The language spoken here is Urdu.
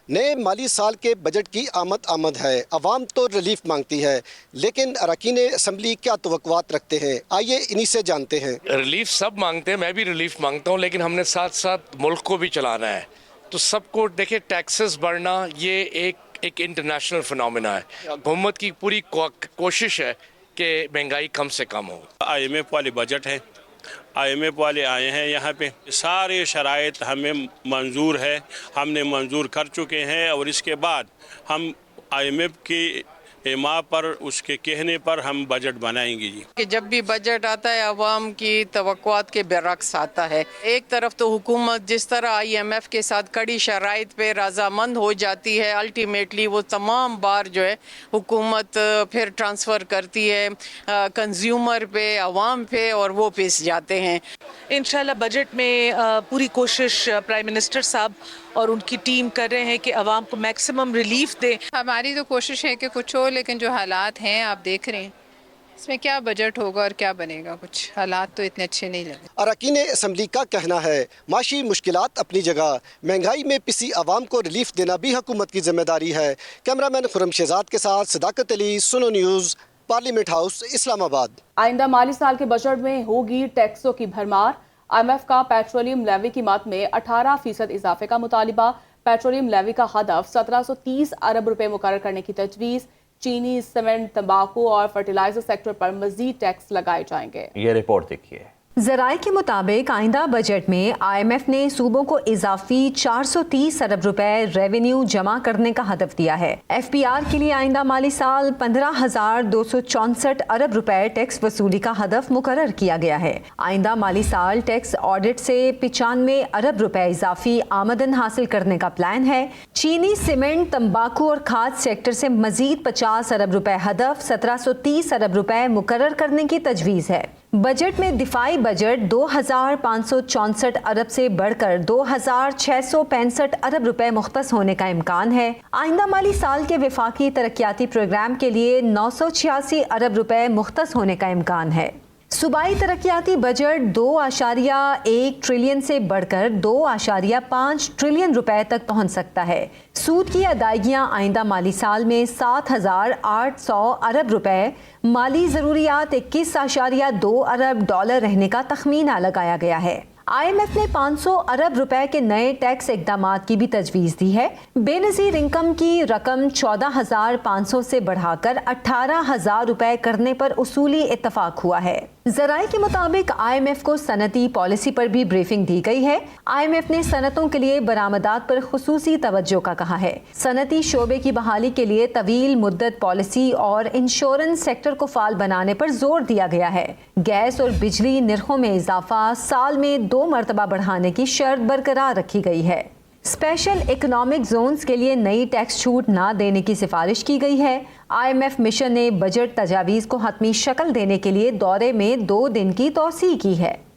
نئے مالی سال کے بجٹ کی آمد ہے۔ عوام تو ریلیف مانگتی ہے، لیکن اراکین اسمبلی کیا توقعات رکھتے ہیں؟ آئیے انہی سے جانتے ہیں۔ ریلیف سب مانگتے ہیں، میں بھی ریلیف مانگتا ہوں، لیکن ہم نے ساتھ ساتھ ملک کو بھی چلانا ہے۔ تو سب کو دیکھیں، ٹیکسز بڑھنا یہ ایک انٹرنیشنل فنومینا ہے۔ حکومت کی پوری کوشش ہے کہ مہنگائی کم سے کم ہو۔ IMF والے بجٹ ہے، IMF والے آئے ہیں یہاں پہ، سارے شرائط ہمیں منظور ہے، ہم نے منظور کر چکے ہیں، اور اس کے بعد ہم IMF کی ایما پر، اس کے کہنے پر ہم بجٹ بنائیں گے جی۔ کہ جب بھی بجٹ آتا ہے عوام کی توقعات کے برعکس آتا ہے۔ ایک طرف تو حکومت جس طرح IMF کے ساتھ کڑی شرائط پہ رضامند ہو جاتی ہے، الٹیمیٹلی وہ تمام بار جو ہے حکومت پھر ٹرانسفر کرتی ہے کنزیومر پہ، عوام پہ، اور وہ پس جاتے ہیں۔ انشاءاللہ بجٹ میں پوری کوشش پرائم منسٹر صاحب اور ان کی ٹیم کر رہے ہیں کہ عوام کو میکسیمم ریلیف دیں۔ ہماری تو کوشش ہے کہ کچھ ہو، لیکن جو حالات ہیں آپ دیکھ رہے ہیں، اس میں کیا بجٹ ہوگا اور کیا بنے گا، کچھ حالات تو اتنے اچھے نہیں لگے۔ اراکین اسمبلی کا کہنا ہے معاشی مشکلات اپنی جگہ، مہنگائی میں پسی عوام کو ریلیف دینا بھی حکومت کی ذمہ داری ہے۔ کیمرامین خرم شہزاد کے ساتھ صداقت علی، سنو نیوز، پارلیمنٹ ہاؤس، اسلام آباد۔ آئندہ مالی سال کے بجٹ میں ہوگی ٹیکسوں کی بھرمار۔ IMF کا پیٹرولیم لیوی کی مد میں 18% اضافے کا مطالبہ۔ پیٹرولیم لیوی کا ہدف 1730 ارب روپے مقرر کرنے کی تجویز۔ چینی، سیمنٹ، تمباکو اور فرٹیلائزر سیکٹر پر مزید ٹیکس لگائے جائیں گے۔ یہ رپورٹ دیکھیے۔ ذرائع کے مطابق آئندہ بجٹ میں IMF نے صوبوں کو اضافی 430 ارب روپے ریونیو جمع کرنے کا ہدف دیا ہے۔ FPR کے لیے آئندہ مالی سال 15,264 ارب روپے ٹیکس وصولی کا ہدف مقرر کیا گیا ہے۔ آئندہ مالی سال ٹیکس آڈٹ سے 95 ارب روپے اضافی آمدن حاصل کرنے کا پلان ہے۔ چینی، سیمنٹ، تمباکو اور کھاد سیکٹر سے مزید 50 ارب روپے ہدف 1730 ارب روپے مقرر کرنے کی تجویز ہے۔ بجٹ میں دفاعی بجٹ 2,564 ارب سے بڑھ کر 2,665 ارب روپے مختص ہونے کا امکان ہے۔ آئندہ مالی سال کے وفاقی ترقیاتی پروگرام کے لیے 986 ارب روپے مختص ہونے کا امکان ہے۔ صوبائی ترقیاتی بجٹ 2.1 ٹریلین سے بڑھ کر 2.5 ٹریلین روپے تک پہنچ سکتا ہے۔ سود کی ادائیگیاں آئندہ مالی سال میں 7,800 ارب روپے، مالی ضروریات 21.2 ارب ڈالر رہنے کا تخمینہ لگایا گیا ہے۔ IMF نے 500 ارب روپے کے نئے ٹیکس اقدامات کی بھی تجویز دی ہے۔ بے نظیر انکم کی رقم 14,500 سے بڑھا کر 18,000 روپے کرنے پر اصولی اتفاق ہوا ہے۔ ذرائع کے مطابق IMF کو صنعتی پالیسی پر بھی بریفنگ دی گئی ہے۔ IMF نے صنعتوں کے لیے برآمدات پر خصوصی توجہ کا کہا ہے۔ صنعتی شعبے کی بحالی کے لیے طویل مدت پالیسی اور انشورنس سیکٹر کو فعال بنانے پر زور دیا گیا ہے۔ گیس اور بجلی نرخوں میں اضافہ سال میں 2 مرتبہ بڑھانے کی شرط برقرار رکھی گئی ہے۔ اسپیشل اکنامک زونز کے لیے نئی ٹیکس چھوٹ نہ دینے کی سفارش کی گئی ہے۔ IMF مشن نے بجٹ تجاویز کو حتمی شکل دینے کے لیے دورے میں 2 دن کی توسیع کی ہے۔